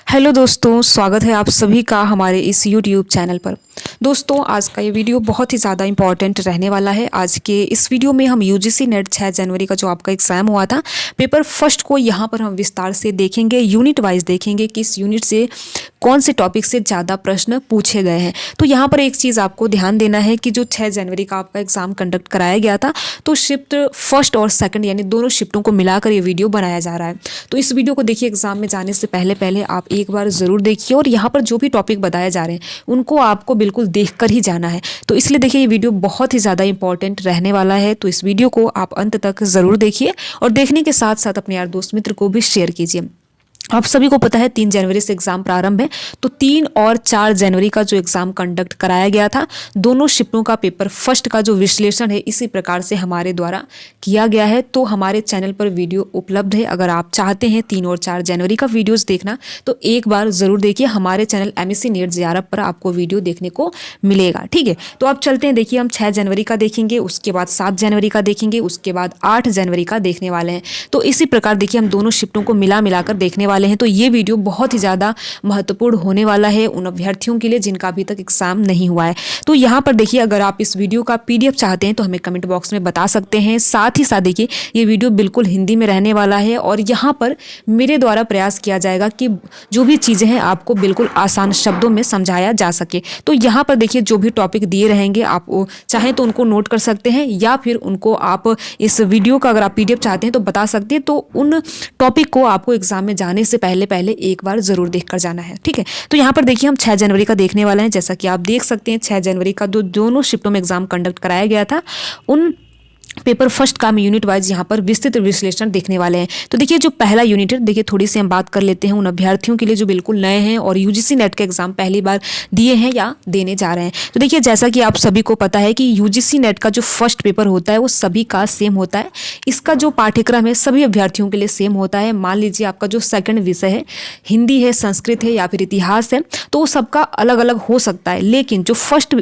Hello दोस्तों, स्वागत है आप सभी का हमारे इस यूट्यूब चैनल पर। दोस्तों, आज का ये वीडियो बहुत ही ज़्यादा इंपॉर्टेंट रहने वाला है। आज के इस वीडियो में हम यूजीसी नेट 6 जनवरी का जो आपका एग्ज़ाम हुआ था पेपर फर्स्ट को यहाँ पर हम विस्तार से देखेंगे, यूनिट वाइज देखेंगे कि इस यूनिट से कौन से टॉपिक से ज़्यादा प्रश्न पूछे गए हैं। तो यहाँ पर एक चीज़ आपको ध्यान देना है कि जो 6 जनवरी का आपका एग्ज़ाम कंडक्ट कराया गया था, तो शिफ्ट फर्स्ट और सेकंड यानी दोनों शिफ्टों को मिलाकर ये वीडियो बनाया जा रहा है। तो इस वीडियो को देखिए, एग्ज़ाम में जाने से पहले आप एक बार ज़रूर देखिए और यहाँ पर जो भी टॉपिक बताए जा रहे हैं उनको आपको बिल्कुल देखकर ही जाना है। तो इसलिए देखिए, ये वीडियो बहुत ही ज़्यादा इंपॉर्टेंट रहने वाला है। तो इस वीडियो को आप अंत तक ज़रूर देखिए और देखने के साथ साथ अपने यार दोस्त मित्र को भी शेयर कीजिए। आप सभी को पता है 3 जनवरी से एग्ज़ाम प्रारंभ है, तो 3 और 4 जनवरी का जो एग्ज़ाम कंडक्ट कराया गया था, दोनों शिफ्टों का पेपर फर्स्ट का जो विश्लेषण है इसी प्रकार से हमारे द्वारा किया गया है। तो हमारे चैनल पर वीडियो उपलब्ध है। अगर आप चाहते हैं 3 और 4 जनवरी का वीडियोस देखना तो एक बार ज़रूर देखिए। हमारे चैनल एमएससी नेट जेआरएफ पर आपको वीडियो देखने को मिलेगा। ठीक है, तो आप चलते हैं। देखिए, हम 6 जनवरी का देखेंगे, उसके बाद 7 जनवरी का देखेंगे, उसके बाद 8 जनवरी का देखने वाले हैं। तो इसी प्रकार देखिए, हम दोनों शिफ्टों को मिलाकर देखने वाले हैं। तो ये वीडियो बहुत ही ज़्यादा महत्वपूर्ण होने वाला है उन अभ्यर्थियों के लिए जिनका अभी तक एग्जाम नहीं हुआ है। तो यहाँ पर देखिए, अगर आप इस वीडियो का पीडीएफ चाहते हैं तो हमें कमेंट बॉक्स में बता सकते हैं। साथ ही साथ देखिए, ये वीडियो बिल्कुल हिंदी में रहने वाला है और यहाँ पर मेरे द्वारा प्रयास किया जाएगा कि जो भी चीज़ें हैं आपको बिल्कुल आसान शब्दों में समझाया जा सके। तो यहाँ पर देखिए, जो भी टॉपिक दिए रहेंगे आप चाहें तो उनको नोट कर सकते हैं या फिर उनको आप इस वीडियो का अगर आप पीडीएफ चाहते हैं तो बता सकते हैं। तो उन टॉपिक को आपको एग्जाम में जाने से पहले एक बार जरूर देखकर जाना है। ठीक है, तो यहाँ पर देखिए, हम 6 जनवरी का देखने वाले हैं। जैसा कि आप देख सकते हैं, 6 जनवरी का दोनों शिफ्टों में एग्जाम कंडक्ट कराया गया था, उन पेपर फर्स्ट का हम यूनिट वाइज यहाँ पर विस्तृत विश्लेषण देखने वाले हैं। तो देखिए, जो पहला यूनिट है, देखिए थोड़ी सी हम बात कर लेते हैं उन अभ्यर्थियों के लिए जो बिल्कुल नए हैं और यूजीसी नेट के एग्जाम पहली बार दिए हैं या देने जा रहे हैं। तो देखिए, जैसा कि आप सभी को पता है कि यूजीसी नेट का जो फर्स्ट पेपर होता है वो सभी का सेम होता है। इसका जो पाठ्यक्रम है सभी अभ्यर्थियों के लिए सेम होता है। मान लीजिए आपका जो सेकंड विषय है, हिंदी है, संस्कृत है या फिर इतिहास है, तो सबका अलग अलग हो सकता है, लेकिन जो फर्स्ट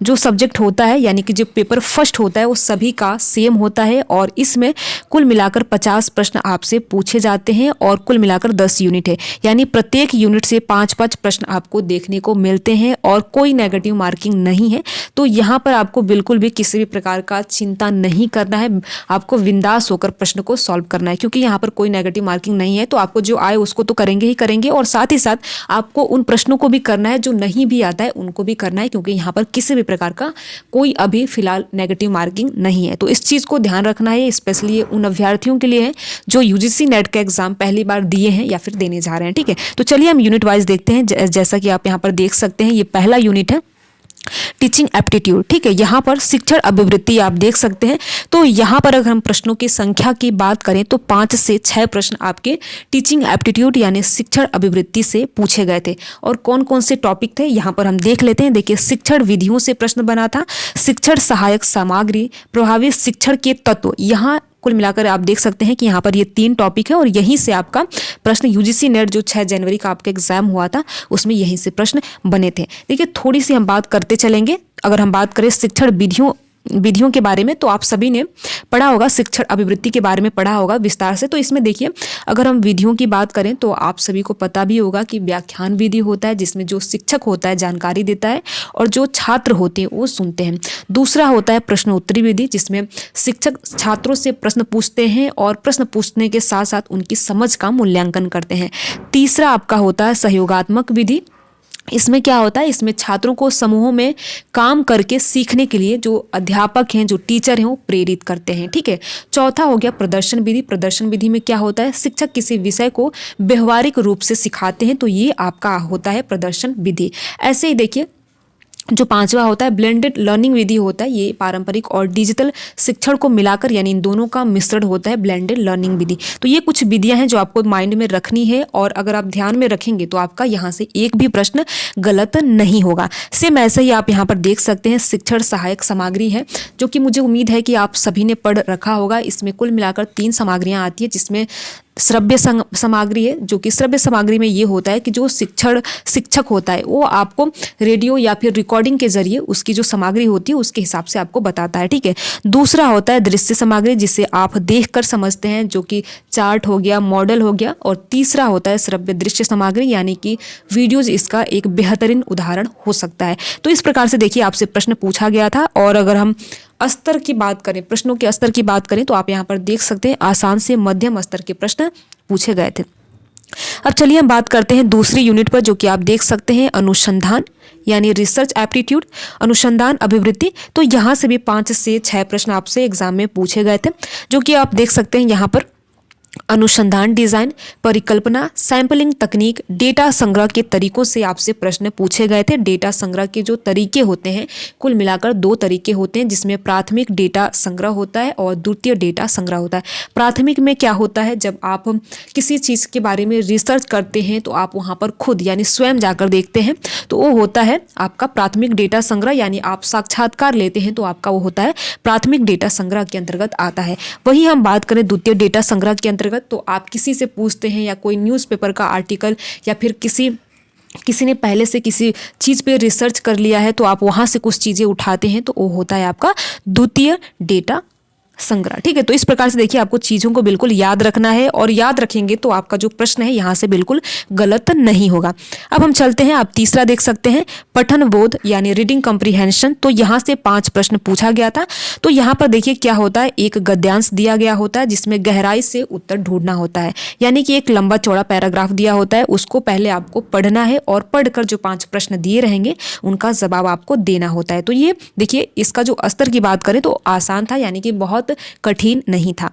जो सब्जेक्ट होता है यानी कि जो पेपर फर्स्ट होता है वो सभी का सेम होता है। और इसमें कुल मिलाकर 50 प्रश्न आपसे पूछे जाते हैं और कुल मिलाकर 10 यूनिट है, यानी प्रत्येक यूनिट से 5-5 प्रश्न आपको देखने को मिलते हैं और कोई नेगेटिव मार्किंग नहीं है। तो यहाँ पर आपको बिल्कुल भी किसी भी प्रकार का चिंता नहीं करना है, आपको बिंदास होकर प्रश्न को सॉल्व करना है, क्योंकि यहाँ पर कोई नेगेटिव मार्किंग नहीं है। तो आपको जो आए उसको तो करेंगे ही करेंगे और साथ ही साथ आपको उन प्रश्नों को भी करना है जो नहीं भी आता है उनको भी करना है, क्योंकि यहाँ पर किसी भी प्रकार का कोई अभी फिलहाल नेगेटिव मार्किंग नहीं है। तो इस चीज़ को ध्यान रखना है, स्पेशली उन अभ्यर्थियों के लिए है जो यूजीसी नेट का एग्जाम पहली बार दिए हैं या फिर देने जा रहे हैं। ठीक है, तो चलिए हम यूनिट वाइज देखते हैं। जैसा कि आप यहाँ पर देख सकते हैं, ये पहला यूनिट है, टीचिंग एप्टीट्यूड। ठीक है, यहाँ पर शिक्षण अभिवृत्ति आप देख सकते हैं। तो यहाँ पर अगर हम प्रश्नों की संख्या की बात करें तो 5 से 6 प्रश्न आपके टीचिंग एप्टीट्यूड यानी शिक्षण अभिवृत्ति से पूछे गए थे। और कौन कौन से टॉपिक थे यहाँ पर हम देख लेते हैं। देखिए, शिक्षण विधियों से प्रश्न बना था, शिक्षण सहायक सामग्री, प्रभावी शिक्षण के तत्व। यहाँ कुल मिलाकर आप देख सकते हैं कि यहाँ पर ये 3 टॉपिक है और यहीं से आपका प्रश्न यूजीसी नेट जो 6 जनवरी का आपका एग्जाम हुआ था उसमें यहीं से प्रश्न बने थे। देखिए, थोड़ी सी हम बात करते चलेंगे। अगर हम बात करें शिक्षण विधियों के बारे में, तो आप सभी ने पढ़ा होगा, शिक्षण अभिवृत्ति के बारे में पढ़ा होगा विस्तार से। तो इसमें देखिए, अगर हम विधियों की बात करें तो आप सभी को पता भी होगा कि व्याख्यान विधि होता है जिसमें जो शिक्षक होता है जानकारी देता है और जो छात्र होते हैं वो सुनते हैं। दूसरा होता है प्रश्नोत्तरी विधि जिसमें शिक्षक छात्रों से प्रश्न पूछते हैं और प्रश्न पूछने के साथ साथ उनकी समझ का मूल्यांकन करते हैं। तीसरा आपका होता है सहयोगात्मक विधि। इसमें क्या होता है, इसमें छात्रों को समूहों में काम करके सीखने के लिए जो अध्यापक हैं, जो टीचर हैं, वो प्रेरित करते हैं। ठीक है, चौथा हो गया प्रदर्शन विधि। प्रदर्शन विधि में क्या होता है, शिक्षक किसी विषय को व्यवहारिक रूप से सिखाते हैं, तो ये आपका होता है प्रदर्शन विधि। ऐसे ही देखिए, जो 5वां होता है ब्लेंडेड लर्निंग विधि होता है, ये पारंपरिक और डिजिटल शिक्षण को मिलाकर यानी इन दोनों का मिश्रण होता है ब्लेंडेड लर्निंग विधि। तो ये कुछ विधियां हैं जो आपको माइंड में रखनी है और अगर आप ध्यान में रखेंगे तो आपका यहाँ से एक भी प्रश्न गलत नहीं होगा। सेम ऐसे ही आप यहाँ पर देख सकते हैं शिक्षण सहायक सामग्री है, जो कि मुझे उम्मीद है कि आप सभी ने पढ़ रखा होगा। इसमें कुल मिलाकर 3 सामग्रियाँ आती है जिसमें श्रव्य सामग्री है, जो कि श्रव्य सामग्री में ये होता है कि जो शिक्षक होता है वो आपको रेडियो या फिर रिकॉर्डिंग के जरिए उसकी जो सामग्री होती है उसके हिसाब से आपको बताता है, ठीक है। दूसरा होता है दृश्य सामग्री, जिसे आप देखकर समझते हैं, जो कि चार्ट हो गया, मॉडल हो गया। और तीसरा होता है श्रव्य दृश्य सामग्री, यानी कि वीडियोज इसका एक बेहतरीन उदाहरण हो सकता है। तो इस प्रकार से देखिए आपसे प्रश्न पूछा गया था। और अगर हम स्तर की बात करें, प्रश्नों के स्तर की बात करें, तो आप यहाँ पर देख सकते हैं आसान से मध्यम स्तर के प्रश्न पूछे गए थे। अब चलिए हम बात करते हैं दूसरी यूनिट पर, जो कि आप देख सकते हैं अनुसंधान यानी रिसर्च एप्टीट्यूड, अनुसंधान अभिवृत्ति। तो यहाँ से भी 5 से 6 प्रश्न आपसे एग्जाम में पूछे गए थे, जो कि आप देख सकते हैं यहाँ पर अनुसंधान डिजाइन, परिकल्पना, सैंपलिंग तकनीक, डेटा संग्रह के तरीकों से आपसे प्रश्न पूछे गए थे। डेटा संग्रह के जो तरीके होते हैं कुल मिलाकर 2 तरीके होते हैं, जिसमें प्राथमिक डेटा संग्रह होता है और द्वितीय डेटा संग्रह होता है। प्राथमिक में क्या होता है, जब आप किसी चीज़ के बारे में रिसर्च करते हैं तो आप वहाँ पर खुद यानी स्वयं जाकर देखते हैं, तो वो होता है आपका प्राथमिक डेटा संग्रह, यानी आप साक्षात्कार लेते हैं तो आपका वो होता है प्राथमिक डेटा संग्रह के अंतर्गत आता है। वही हम बात करें द्वितीय डेटा संग्रह के अंतर्गत, तो आप किसी से पूछते हैं या कोई न्यूज़पेपर का आर्टिकल या फिर किसी ने पहले से किसी चीज़ पे रिसर्च कर लिया है तो आप वहाँ से कुछ चीज़ें उठाते हैं, तो वो होता है आपका द्वितीय डेटा संग्रह, ठीक है। तो इस प्रकार से देखिए आपको चीज़ों को बिल्कुल याद रखना है, और याद रखेंगे तो आपका जो प्रश्न है यहाँ से बिल्कुल गलत नहीं होगा। अब हम चलते हैं, आप तीसरा देख सकते हैं पठन बोध यानी रीडिंग कॉम्प्रिहेंशन। तो यहाँ से 5 प्रश्न पूछा गया था। तो यहाँ पर देखिए क्या होता है, एक गद्यांश दिया गया होता है जिसमें गहराई से उत्तर ढूंढना होता है, यानी कि एक लंबा चौड़ा पैराग्राफ दिया होता है, उसको पहले आपको पढ़ना है और पढ़कर जो 5 प्रश्न दिए रहेंगे उनका जवाब आपको देना होता है। तो ये देखिए इसका जो स्तर की बात करें तो आसान था, यानी कि बहुत कठिन नहीं था।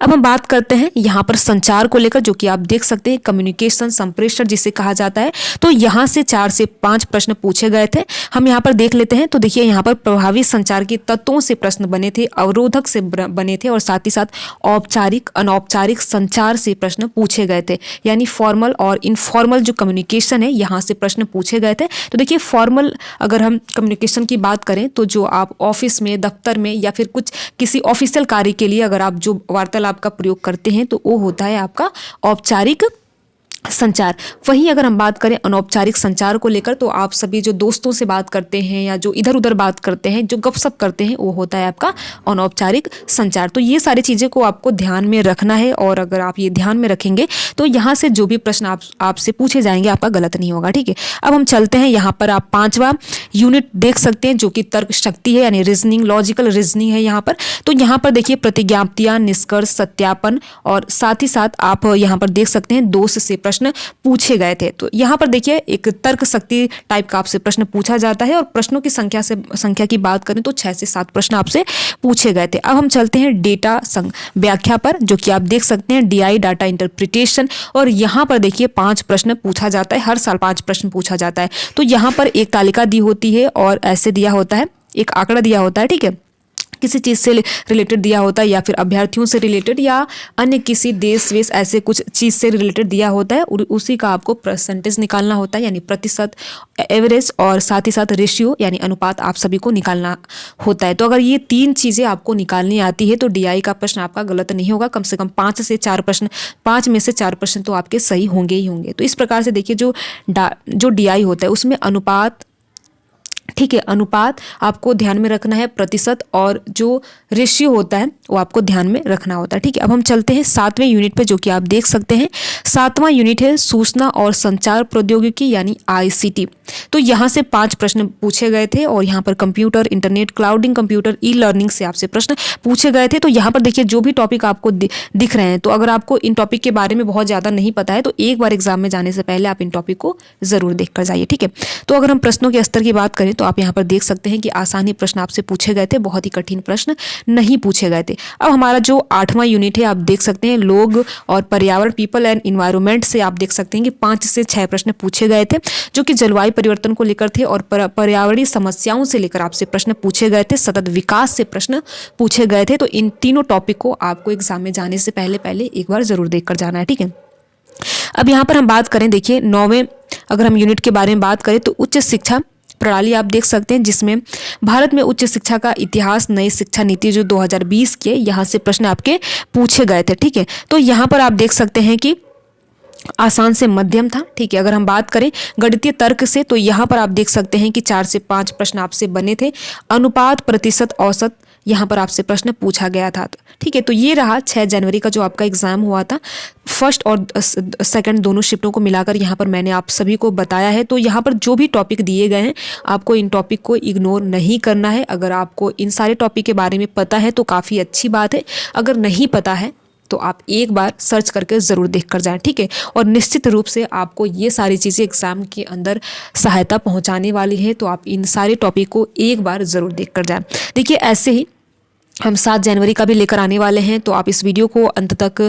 अब हम बात करते हैं यहाँ पर संचार को लेकर, जो कि आप देख सकते हैं कम्युनिकेशन, संप्रेषण जिसे कहा जाता है। तो यहाँ से 4 से 5 प्रश्न पूछे गए थे, हम यहाँ पर देख लेते हैं। तो देखिए यहाँ पर प्रभावी संचार के तत्वों से प्रश्न बने थे, अवरोधक से बने थे, और साथ ही साथ औपचारिक अनौपचारिक संचार से प्रश्न पूछे गए थे, यानी फॉर्मल और इनफॉर्मल जो कम्युनिकेशन है यहाँ से प्रश्न पूछे गए थे। तो देखिए फॉर्मल अगर हम कम्युनिकेशन की बात करें तो जो आप ऑफिस में, दफ्तर में या फिर कुछ किसी ऑफिशियल कार्य के लिए अगर आप जो वार्तालाप का प्रयोग करते हैं तो वो होता है आपका औपचारिक संचार। वहीं अगर हम बात करें अनौपचारिक संचार को लेकर, तो आप सभी जो दोस्तों से बात करते हैं या जो इधर उधर बात करते हैं, जो गपशप करते हैं, वो होता है आपका अनौपचारिक संचार। तो ये सारी चीज़ें को आपको ध्यान में रखना है, और अगर आप ये ध्यान में रखेंगे तो यहाँ से जो भी प्रश्न आपसे पूछे जाएंगे आपका गलत नहीं होगा, ठीक है। अब हम चलते हैं, यहाँ पर आप 5वां यूनिट देख सकते हैं, जो कि तर्क शक्ति है, यानी रीजनिंग, लॉजिकल रीजनिंग है यहाँ पर। तो यहाँ पर देखिए प्रतिज्ञाप्तियाँ, निष्कर्ष, सत्यापन, और साथ ही साथ आप यहाँ पर देख सकते हैं दोष से प्रश्न पूछे गए थे। तो यहाँ पर देखिए एक तर्क शक्ति टाइप का आपसे प्रश्न पूछा जाता है, और प्रश्नों की संख्या की बात करें तो 6 से 7 प्रश्न आपसे पूछे गए थे। अब हम चलते हैं डेटा व्याख्या पर, जो कि आप देख सकते हैं DI डाटा इंटरप्रिटेशन, और यहाँ पर देखिए 5 प्रश्न पूछा जाता है, हर साल 5 प्रश्न पूछा जाता है। तो यहाँ पर एक तालिका दी होती है और ऐसे दिया होता है, एक आंकड़ा दिया होता है, ठीक है, किसी चीज़ से रिलेटेड दिया होता है या फिर अभ्यर्थियों से रिलेटेड या अन्य किसी देश वेश ऐसे कुछ चीज़ से रिलेटेड दिया होता है, और उसी का आपको परसेंटेज निकालना होता है, यानी प्रतिशत, एवरेज और साथ ही साथ रेशियो यानी अनुपात आप सभी को निकालना होता है। तो अगर ये 3 चीज़ें आपको निकालनी आती है तो DI का प्रश्न आपका गलत नहीं होगा। कम से कम 5 से 4 प्रश्न, 5 में से 4 प्रश्न तो आपके सही होंगे ही होंगे। तो इस प्रकार से देखिए जो DI होता है उसमें अनुपात, ठीक है, अनुपात आपको ध्यान में रखना है, प्रतिशत और जो रेशियो होता है वो आपको ध्यान में रखना होता है, ठीक है। अब हम चलते हैं 7वें यूनिट पे, जो कि आप देख सकते हैं 7वां यूनिट है सूचना और संचार प्रौद्योगिकी यानी ICT। तो यहाँ से 5 प्रश्न पूछे गए थे, और यहाँ पर computer, internet, clouding computer, e-learning से आपसे प्रश्न पूछे गए थे। तो यहाँ पर देखिए जो भी टॉपिक आपको दिख रहे हैं, तो अगर आपको इन टॉपिक के बारे में बहुत ज़्यादा नहीं पता है तो एक बार एग्जाम में जाने से पहले आप इन टॉपिक को ज़रूर देख कर जाइए, ठीक है। तो अगर हम प्रश्नों के स्तर की बात करें तो आप यहाँ पर देख सकते हैं कि आसानी प्रश्न आपसे पूछे गए थे, बहुत ही कठिन प्रश्न नहीं पूछे गए थे। अब हमारा जो 8वां यूनिट है आप देख सकते हैं लोग और पर्यावरण, पीपल एंड इन्वायरमेंट से आप देख सकते हैं कि 5 से 6 प्रश्न पूछे गए थे, जो कि जलवायु परिवर्तन को लेकर थे और पर्यावरणीय समस्याओं से लेकर आपसे प्रश्न पूछे गए थे, सतत विकास से प्रश्न पूछे गए थे। तो इन तीनों टॉपिक को आपको एग्जाम में जाने से पहले एक बार जरूर देख कर जाना है, ठीक है। अब यहाँ पर हम बात करें, देखिए 9वें अगर हम यूनिट के बारे में बात करें तो उच्च शिक्षा प्रणाली आप देख सकते हैं, जिसमें भारत में उच्च शिक्षा का इतिहास, नई शिक्षा नीति जो 2020 के, यहाँ से प्रश्न आपके पूछे गए थे। ठीक है, तो यहाँ पर आप देख सकते हैं कि आसान से मध्यम था। ठीक है, अगर हम बात करें गणितीय तर्क से, तो यहाँ पर आप देख सकते हैं कि 4 से 5 प्रश्न आपसे बने थे। अनुपात, प्रतिशत, औसत, यहाँ पर आपसे प्रश्न पूछा गया था। ठीक है, तो ये रहा 6 जनवरी का जो आपका एग्जाम हुआ था। फर्स्ट और सेकंड दोनों शिफ्टों को मिलाकर यहाँ पर मैंने आप सभी को बताया है। तो यहाँ पर जो भी टॉपिक दिए गए हैं, आपको इन टॉपिक को इग्नोर नहीं करना है। अगर आपको इन सारे टॉपिक के बारे में पता है तो काफ़ी अच्छी बात है, अगर नहीं पता है तो आप एक बार सर्च करके ज़रूर देख कर जाएं। ठीक है, और निश्चित रूप से आपको ये सारी चीज़ें एग्ज़ाम के अंदर सहायता पहुंचाने वाली है, तो आप इन सारे टॉपिक को एक बार ज़रूर देख कर जाएं। देखिए, ऐसे ही हम 7 जनवरी का भी लेकर आने वाले हैं, तो आप इस वीडियो को अंत तक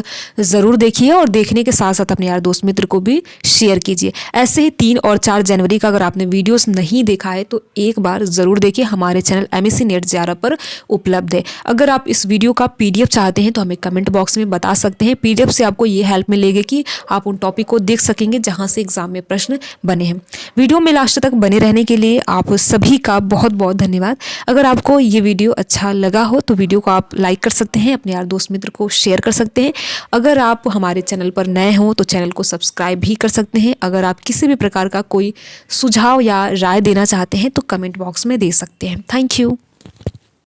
ज़रूर देखिए और देखने के साथ साथ अपने यार दोस्त मित्र को भी शेयर कीजिए। ऐसे ही 3 और 4 जनवरी का अगर आपने वीडियोस नहीं देखा है तो एक बार ज़रूर देखिए, हमारे चैनल MSc नेट JRF पर उपलब्ध है। अगर आप इस वीडियो का PDF चाहते हैं तो हमें कमेंट बॉक्स में बता सकते हैं। PDF से आपको ये हेल्प मिलेगी कि आप उन टॉपिक को देख सकेंगे जहाँ से एग्जाम में प्रश्न बने हैं। वीडियो में लास्ट तक बने रहने के लिए आप सभी का बहुत बहुत धन्यवाद। अगर आपको ये वीडियो अच्छा लगा हो तो वीडियो को आप लाइक कर सकते हैं, अपने यार दोस्त मित्र को शेयर कर सकते हैं। अगर आप हमारे चैनल पर नए हो तो चैनल को सब्सक्राइब भी कर सकते हैं। अगर आप किसी भी प्रकार का कोई सुझाव या राय देना चाहते हैं तो कमेंट बॉक्स में दे सकते हैं। Thank you.